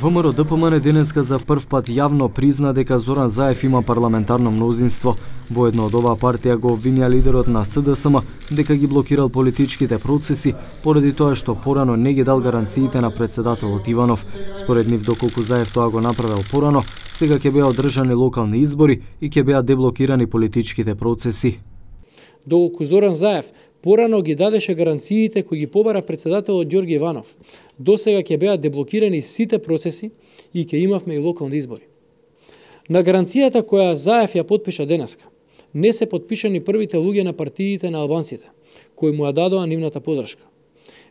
ВМРО-ДПМН денеска за прв пат јавно призна дека Зоран Заев има парламентарно мнозинство. Воедно од оваа партија го обвинија лидерот на СДСМ дека ги блокирал политичките процеси поради тоа што порано не ги дал гаранциите на председателот Иванов. Според нив, доколку Заев тоа го направил порано, сега ќе беа одржани локални избори и ќе беа деблокирани политичките процеси. Доколку Зоран Заев порано ги дадеше гаранциите кои ги побара председателот Ѓорги Иванов, досега ќе беа деблокирани сите процеси и ќе имавме и локални избори. На гаранцијата која Заев ја потпиша денеска, не се потпишани првите луѓе на партиите на албанците, кои му ја дадоа нивната подршка.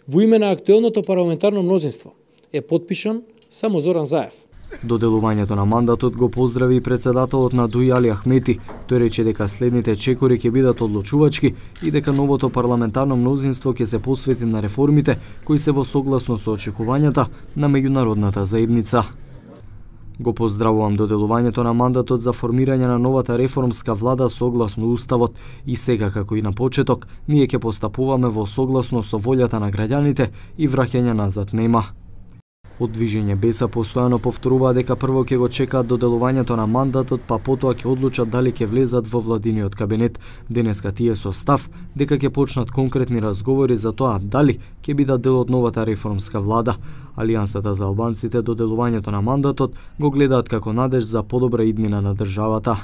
Во име на актуелното парламентарно мнозинство е потпишан само Зоран Заев. Доделувањето на мандатот го поздрави и председателот на ДУИ Али Ахмети. Тој рече дека следните чекори ќе бидат одлучувачки и дека новото парламентарно мнозинство ќе се посвети на реформите кои се во согласно со очекувањата на меѓународната заедница. Го поздравувам доделувањето на мандатот за формирање на новата реформска влада согласно Уставот и сега, како и на почеток, ние ќе постапуваме во согласно со волјата на граѓаните и враќање назад нема. Од Движење Беса постојано повторуваа дека прво ќе го чекаат доделувањето на мандатот, па потоа ќе одлучат дали ќе влезат во владиниот кабинет. Денеска тие со став дека ќе почнат конкретни разговори за тоа дали ќе бидат дел од новата реформска влада. Алијансата за албанците доделувањето на мандатот го гледаат како надеж за подобра иднина на државата.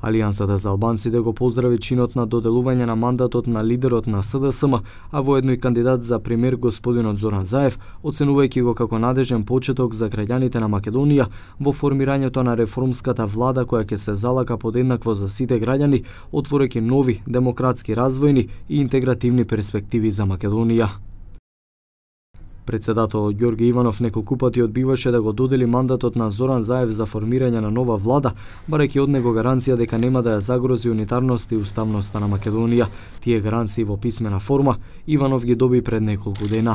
Алијансата за албанците го поздрави чинот на доделување на мандатот на лидерот на СДСМ, а воедно и кандидат за премиер господинот Зоран Заев, оценувајќи го како надежен почеток за граѓаните на Македонија во формирањето на реформската влада која ќе се залака подеднакво за сите граѓани, отворајќи нови демократски развојни и интегративни перспективи за Македонија. Председателот Ѓорги Иванов неколку пати одбиваше да го додели мандатот на Зоран Заев за формирање на нова влада, барајќи од него гаранција дека нема да ја загрози унитарноста и уставноста на Македонија. Тие гаранции во писмена форма Иванов ги доби пред неколку дена.